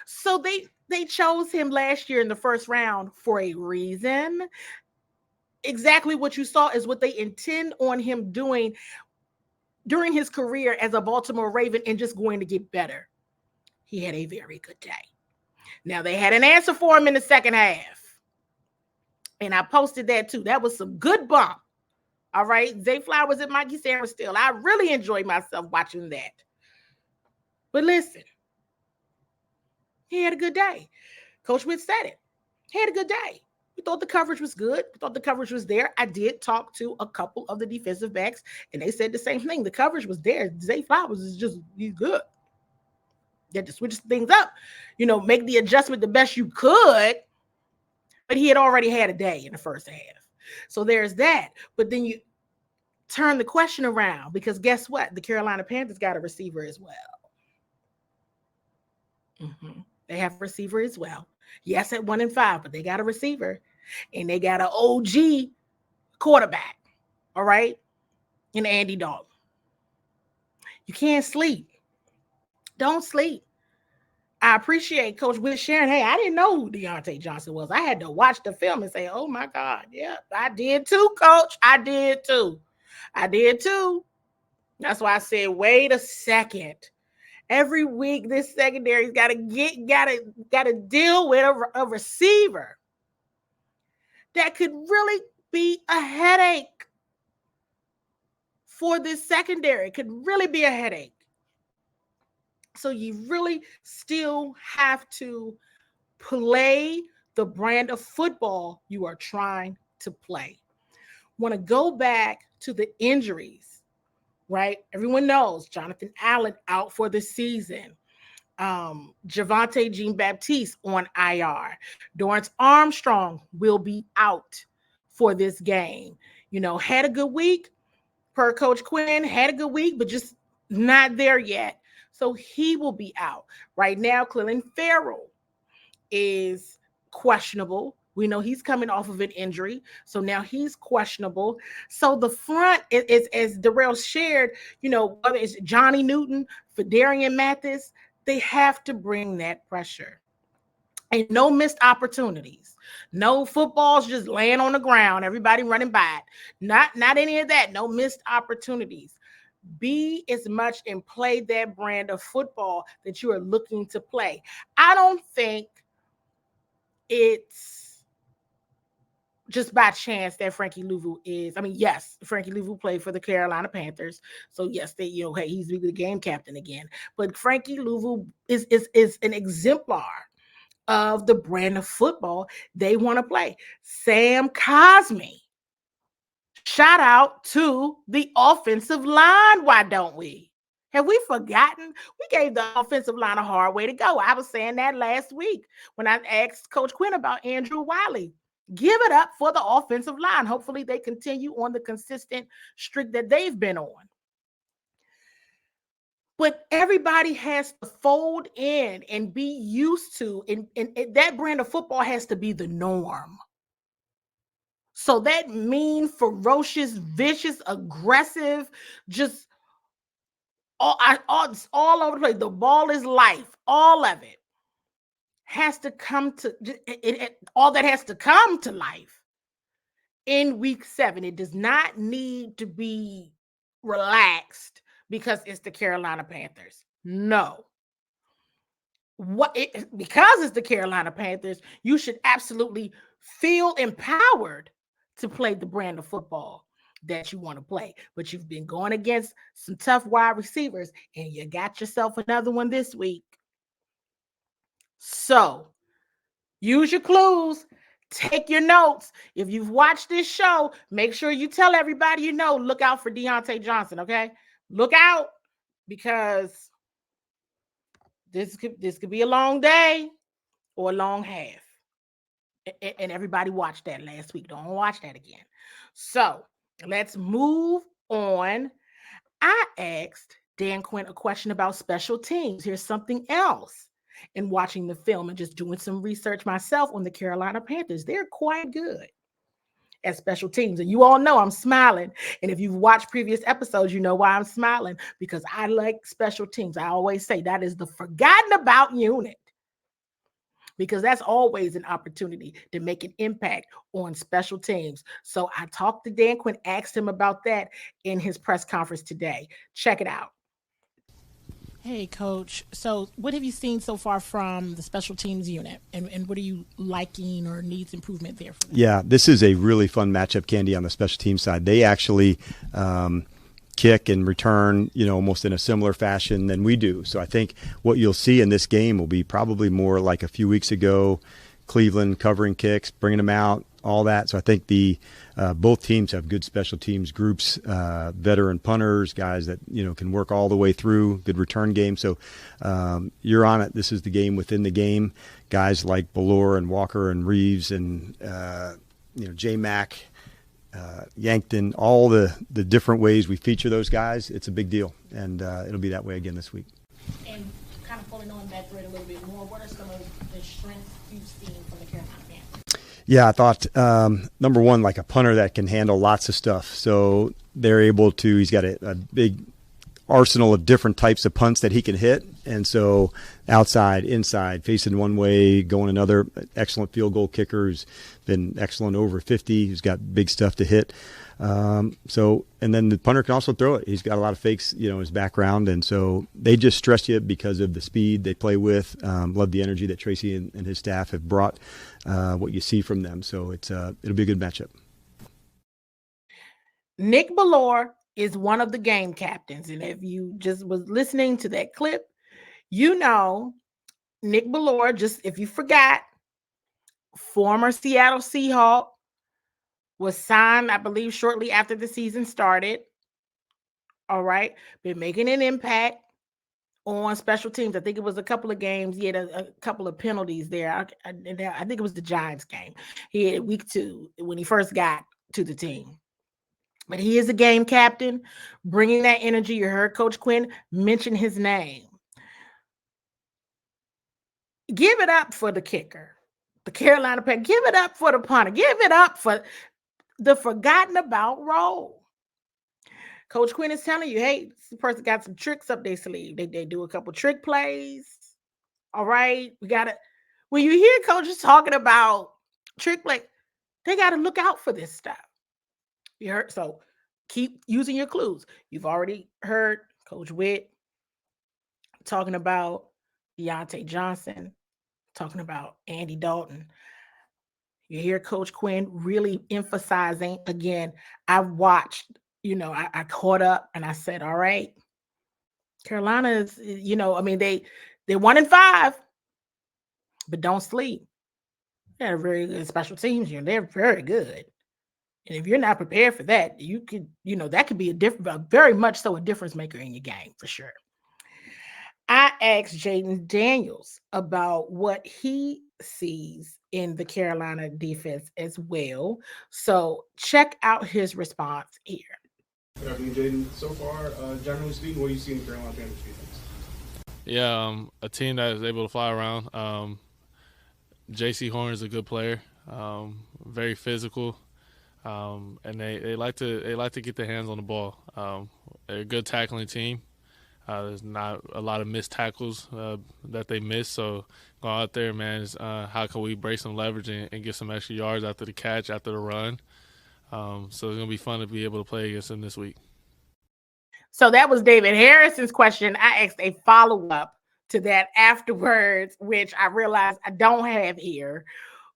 So they chose him last year in the first round for a reason. exactly what you saw is what they intend on him doing during his career as a Baltimore Raven and just going to get better. He had a very good day. Now, they had an answer for him in the second half. And I posted that too. That was some good bump. All right. Zay Flowers and Mikey Sarenstill. I really enjoyed myself watching that. But listen, he had a good day. Coach Witt said it. He had a good day. We thought the coverage was good. We thought the coverage was there. I did talk to a couple of the defensive backs, and they said the same thing. The coverage was there. Zay Flowers is just, he's good. You had to switch things up, make the adjustment the best you could. But he had already had a day in the first half. So there's that. But then you turn the question around, because guess what? The Carolina Panthers got a receiver as well. They have a receiver as well. Yes, at 1-5, but they got a receiver. And they got an OG quarterback. All right? And Andy Dalton. You can't sleep. Don't sleep. I appreciate Coach Witt sharing. Hey, I didn't know who Deontay Johnson was. I had to watch the film and say, oh my God, yeah, I did too, Coach. I did too. That's why I said, wait a second. Every week, this secondary's got to deal with a receiver that could really be a headache for this secondary. It could really be a headache. So you really still have to play the brand of football you are trying to play. Want to go back to the injuries, right? Everyone knows Jonathan Allen out for the season. Javonte Jean-Baptiste on IR. Dorrance Armstrong will be out for this game. Had a good week per Coach Quinn, had a good week, but just not there yet. So he will be out. Right now, Clelin Ferrell is questionable. We know he's coming off of an injury. So now he's questionable. So the front is as Darrell shared, whether it's Johnny Newton, Fedarian Mathis, they have to bring that pressure. And no missed opportunities. No footballs just laying on the ground, everybody running by it. Not any of that. No missed opportunities. Be as much and play that brand of football that you are looking to play. I don't think it's just by chance that Frankie Louvu is. I mean, yes, Frankie Louvu played for the Carolina Panthers. So yes, hey, he's the game captain again. But Frankie Louvu is an exemplar of the brand of football they want to play. Sam Cosmi. Shout out to the offensive line. Why don't we? Have we forgotten? We gave the offensive line a hard way to go. I was saying that last week when I asked Coach Quinn about Andrew Wiley. Give it up for the offensive line. Hopefully they continue on the consistent streak that they've been on. But everybody has to fold in and be used to, and that brand of football has to be the norm. So that mean, ferocious, vicious, aggressive, just all over the place. The ball is life. All of it has to come to all that has to come to life in week 7. It does not need to be relaxed because it's the Carolina Panthers. No. Because it's the Carolina Panthers, you should absolutely feel empowered to play the brand of football that you want to play. But you've been going against some tough wide receivers, and you got yourself another one this week. So use your clues. Take your notes. If you've watched this show, make sure you tell everybody look out for Deontay Johnson, okay? Look out, because this could be a long day or a long half. And everybody watched that last week. Don't watch that again. So let's move on. I asked Dan Quinn a question about special teams. Here's something else. In watching the film and just doing some research myself on the Carolina Panthers, they're quite good at special teams. And you all know I'm smiling. And if you've watched previous episodes, you know why I'm smiling, because I like special teams. I always say that is the forgotten about unit. because that's always an opportunity to make an impact on special teams. So I talked to Dan Quinn, asked him about that in his press conference today. Check it out.
Hey, Coach. So what have you seen so far from the special teams unit, and what are you liking or needs improvement there for them?
Yeah, this is a really fun matchup, Candy, on the special teams side. They actually kick and return, almost in a similar fashion than we do. So I think what you'll see in this game will be probably more like a few weeks ago, Cleveland covering kicks, bringing them out, all that. So I think both teams have good special teams groups, veteran punters, guys that can work all the way through, good return game. So you're on it. This is the game within the game. Guys like Ballore and Walker and Reeves and J-Mac, Yankton, all the different ways we feature those guys. It's a big deal, and it'll be that way again this week.
And kind of pulling on that thread a little bit more, what are some of the strengths you've seen from the Carolina Panthers?
Yeah, I thought, number one, like a punter that can handle lots of stuff. So they're able to, he's got a big arsenal of different types of punts that he can hit. And so outside, inside, facing one way, going another, excellent field goal kicker who's been excellent over 50. He's got big stuff to hit. And then the punter can also throw it. He's got a lot of fakes, in his background. And so they just stress you because of the speed they play with. Love the energy that Tracy and his staff have brought, what you see from them. So it'll be a good matchup.
Nick Ballore is one of the game captains. And if you just was listening to that clip, Nick Ballore, just if you forgot, former Seattle Seahawk, was signed, I believe, shortly after the season started. All right. Been making an impact on special teams. I think it was a couple of games. He had a couple of penalties there. I think it was the Giants game. He had week 2 when he first got to the team. But he is a game captain, bringing that energy. You heard Coach Quinn mention his name. Give it up for the kicker, the Carolina Panthers. Give it up for the punter. Give it up for the forgotten about role. Coach Quinn is telling you, hey, this person got some tricks up their sleeve. They do a couple trick plays. All right. When you hear coaches talking about trick play, they got to look out for this stuff. You heard? So keep using your clues. You've already heard Coach Witt talking about Deontay Johnson, talking about Andy Dalton. You hear Coach Quinn really emphasizing, again, I watched, I caught up and I said, all right, Carolina is, they're 1-5, but don't sleep. They're very good special teams here. They're very good. And if you're not prepared for that, you could, that could be very much so a difference maker in your game for sure. I asked Jayden Daniels about what he sees in the Carolina defense as well. So check out his response here.
Good afternoon, Jayden. So far, generally speaking, what do you see in the Carolina Panthers defense?
Yeah, a team that is able to fly around. J.C. Horn is a good player, very physical, and they like to get their hands on the ball. They're a good tackling team. There's not a lot of missed tackles that they miss, so go out there, man. How can we break some leverage and get some extra yards after the catch, after the run? So it's going to be fun to be able to play against them this week.
So that was David Harrison's question. I asked a follow-up to that afterwards, which I realized I don't have here.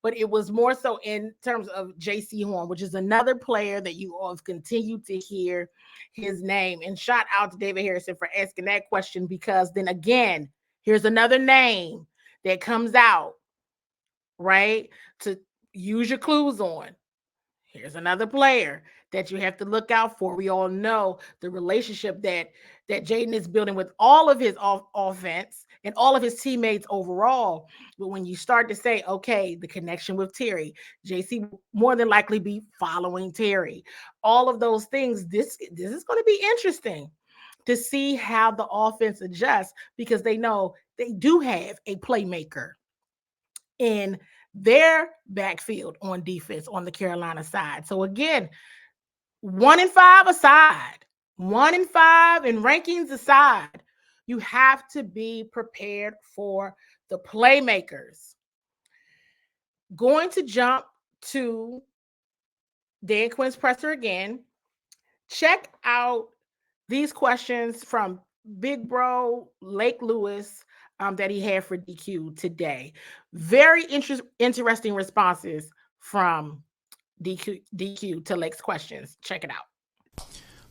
But it was more so in terms of J.C. Horn, which is another player that you all have continued to hear his name. And shout out to David Harrison for asking that question, because then again, here's another name that comes out, right, to use your clues on. Here's another player that you have to look out for. We all know the relationship that Jayden is building with all of his offense and all of his teammates overall. But when you start to say, okay, the connection with Terry, JC will more than likely be following Terry. All of those things, this is going to be interesting to see how the offense adjusts, because they know they do have a playmaker in their backfield on defense on the Carolina side. So again, 1-5 aside, 1-5 and rankings aside, you have to be prepared for the playmakers going to jump to Dan Quinn's presser again. Check out these questions from Big Bro Lake Lewis that he had for DQ today. Very interesting responses from DQ to Lake's questions. Check it out.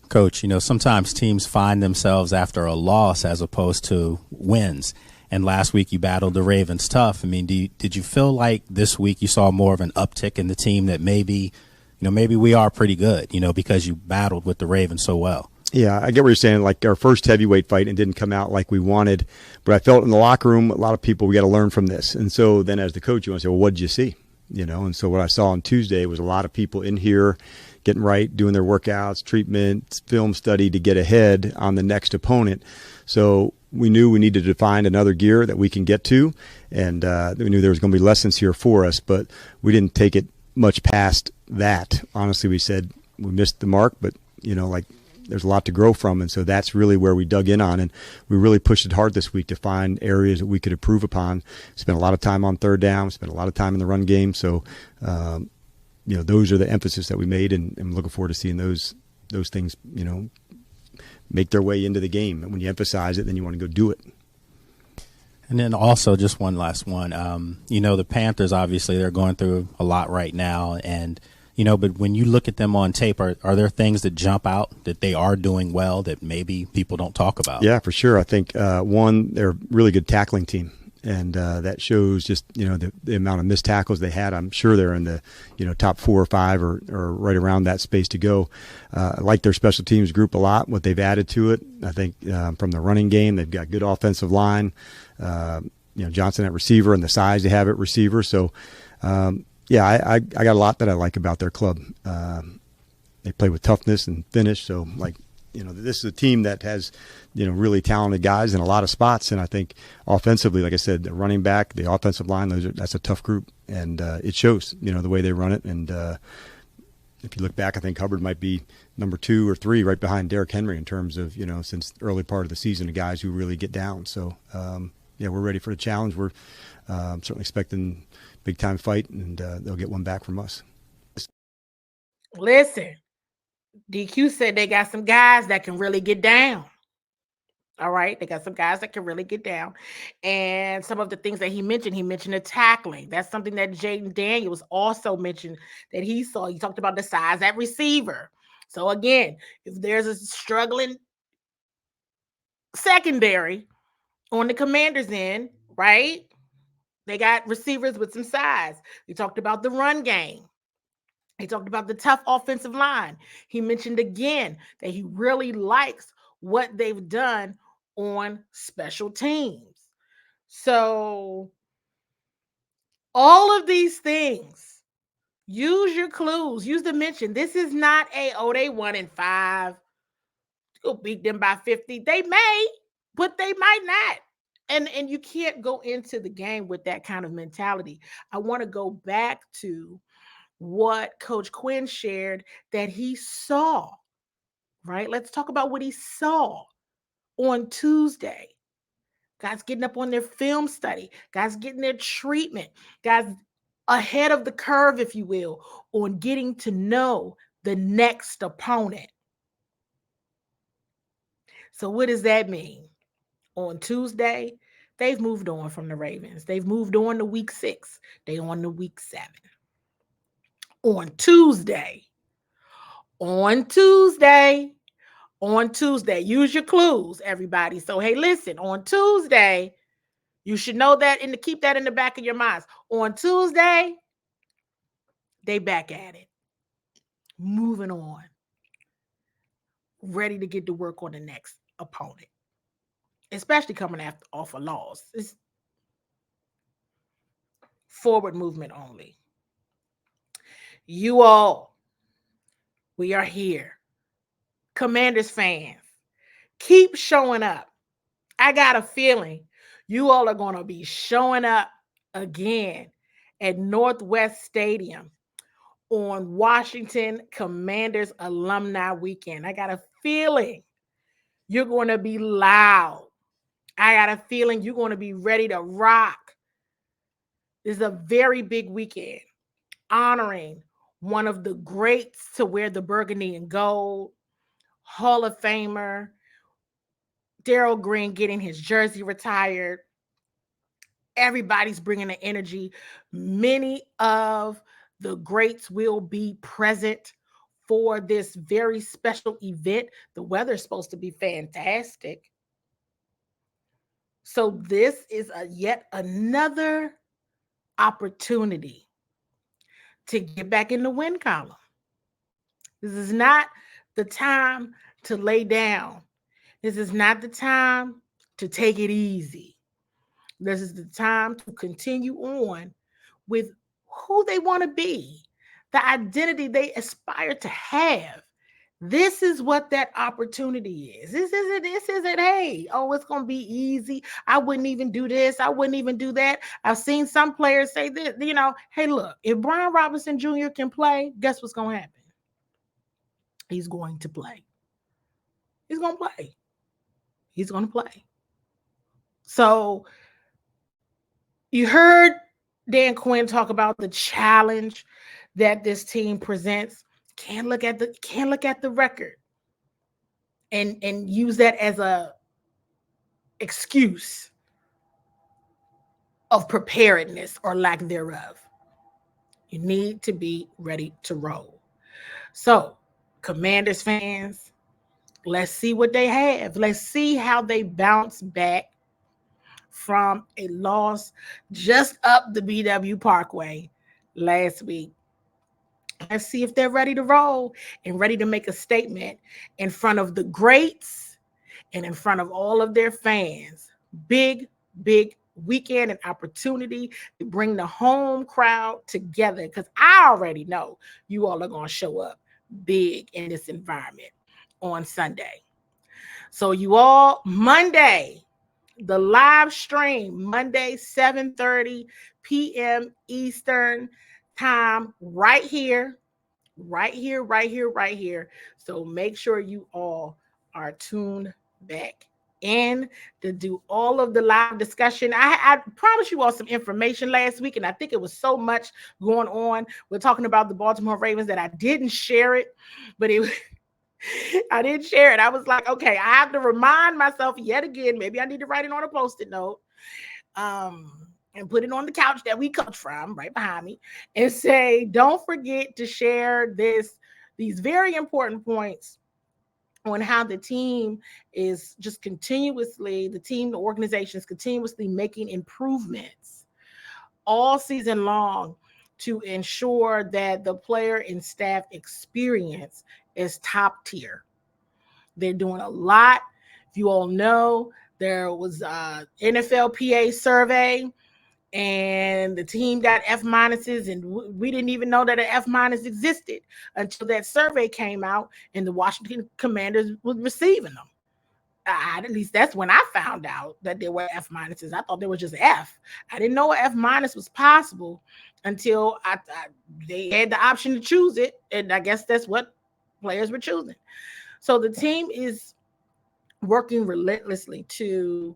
Coach, sometimes teams find themselves after a loss as opposed to wins. And last week you battled the Ravens tough. I mean, did you feel like this week you saw more of an uptick in the team that maybe we are pretty good, because you battled with the Ravens so well?
Yeah, I get what you're saying. Like our first heavyweight fight, and didn't come out like we wanted. But I felt in the locker room, a lot of people, we got to learn from this. And so then as the coach, you want to say, well, what did you see? And so what I saw on Tuesday was a lot of people in here getting right, doing their workouts, treatment, film study to get ahead on the next opponent. So we knew we needed to find another gear that we can get to. And we knew there was going to be lessons here for us, but we didn't take it much past that. Honestly, we said we missed the mark, but, there's a lot to grow from. And so that's really where we dug in on. And we really pushed it hard this week to find areas that we could improve upon. Spent a lot of time on third down, spent a lot of time in the run game. So, those are the emphasis that we made, and I'm looking forward to seeing those things, make their way into the game. And when you emphasize it, then you want to go do it.
And then also just one last one. The Panthers, obviously, they're going through a lot right now. And, but when you look at them on tape, are there things that jump out that they are doing well that maybe people don't talk about?
Yeah, for sure. I think, one, they're a really good tackling team. And that shows just, the amount of missed tackles they had. I'm sure they're in the, top 4 or 5 or right around that space to go. I like their special teams group a lot, what they've added to it. I think from the running game, they've got good offensive line. Johnson at receiver and the size they have at receiver. So, I got a lot that I like about their club. They play with toughness and finish. So, this is a team that has, really talented guys in a lot of spots. And I think offensively, like I said, the running back, the offensive line, that's a tough group. And it shows, the way they run it. And if you look back, I think Hubbard might be number 2 or 3 right behind Derrick Henry in terms of, since the early part of the season, the guys who really get down. So, we're ready for the challenge. We're certainly expecting big-time fight, and they'll get one back from us.
Listen. DQ said they got some guys that can really get down. All right. They got some guys that can really get down. And some of the things that he mentioned the tackling. That's something that Jaden Daniels also mentioned that he saw. He talked about the size at receiver. So again, if there's a struggling secondary on the Commanders' end, right? They got receivers with some size. We talked about the run game. He talked about the tough offensive line. He mentioned again that he really likes what they've done on special teams. So all of these things, use your clues, use the mention. This is not they 1-5. You'll beat them by 50. They may, but they might not. And you can't go into the game with that kind of mentality. I want to go back to what Coach Quinn shared that he saw, right? Let's talk about what he saw on Tuesday. Guys getting up on their film study, guys getting their treatment, guys ahead of the curve, if you will, on getting to know the next opponent. So what does that mean? On Tuesday, they've moved on from the Ravens. They've moved on to week 6. They on to week 7. On Tuesday, use your clues, everybody. So, hey, listen, on Tuesday, you should know that and to keep that in the back of your minds. On Tuesday, they back at it. Moving on. Ready to get to work on the next opponent, especially coming off a loss. It's forward movement only. You all, we are here. Commanders fans, keep showing up. I got a feeling you all are going to be showing up again at Northwest Stadium on Washington Commanders Alumni Weekend. I got a feeling you're going to be loud. I got a feeling you're going to be ready to rock This is a very big weekend, honoring one of the greats to wear the burgundy and gold, Hall of Famer, Darryl Green getting his jersey retired. Everybody's bringing the energy. Many of the greats will be present for this very special event. The weather's supposed to be fantastic. So this is yet another opportunity to get back in the win column. This is not the time to lay down. This is not the time to take it easy. This is the time to continue on with who they want to be, the identity they aspire to have. This is what that opportunity is. This isn't, hey, oh, it's going to be easy. I wouldn't even do this. I wouldn't even do that. I've seen some players say this, hey, look, if Brian Robinson Jr. can play, guess what's going to happen? He's going to play. He's going to play. He's going to play. So you heard Dan Quinn talk about the challenge that this team presents. Can't look at the record and use that as a excuse of preparedness or lack thereof. You need to be ready to roll. So, Commanders fans, let's see what they have. Let's see how they bounce back from a loss just up the BW Parkway last week. Let's see if they're ready to roll and ready to make a statement in front of the greats and in front of all of their fans. Big, big weekend and opportunity to bring the home crowd together, because I already know you all are going to show up big in this environment on Sunday. So you all, Monday, the live stream, Monday, 7:30 p.m. Eastern time, right here. So make sure you all are tuned back in to do all of the live discussion. I promised you all some information last week, and I think it was so much going on. We're talking about the Baltimore Ravens that I didn't share it, but I didn't share it. I was like, okay, I have to remind myself yet again. Maybe I need to write it on a Post-it note. And put it on the couch that we coach from right behind me and say, don't forget to share these very important points on how the team is just the organization is continuously making improvements all season long to ensure that the player and staff experience is top tier. They're doing a lot. If you all know, there was a NFLPA survey, and the team got F minuses, and we didn't even know that an F minus existed until that survey came out and the Washington Commanders was receiving them. At least that's when I found out that there were F minuses. I thought there was just F. I didn't know an F minus was possible until they had the option to choose it, and I guess that's what players were choosing. So the team is working relentlessly to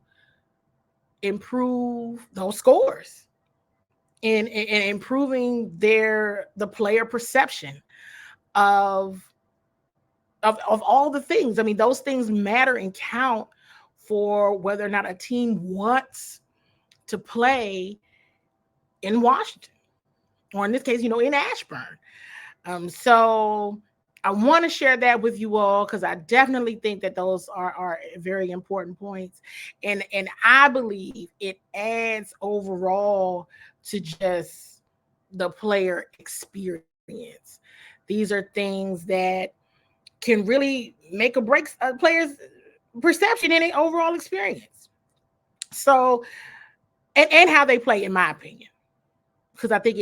improve those scores and improving the player perception of all the things. I mean, those things matter and count for whether or not a team wants to play in Washington, or in this case, in Ashburn. So I want to share that with you all because I definitely think that those are very important points. And I believe it adds overall to just the player experience. These are things that can really make or break a player's perception and their overall experience. So, and how they play, in my opinion. Because I think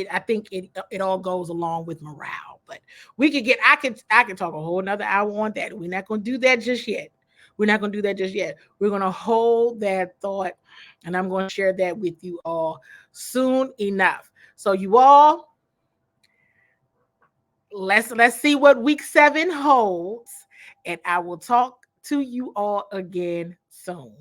it all goes along with morale. But I could talk a whole nother hour on that. We're not going to do that just yet. We're going to hold that thought, and I'm going to share that with you all soon enough. So you all, let's see what week 7 holds, and I will talk to you all again soon.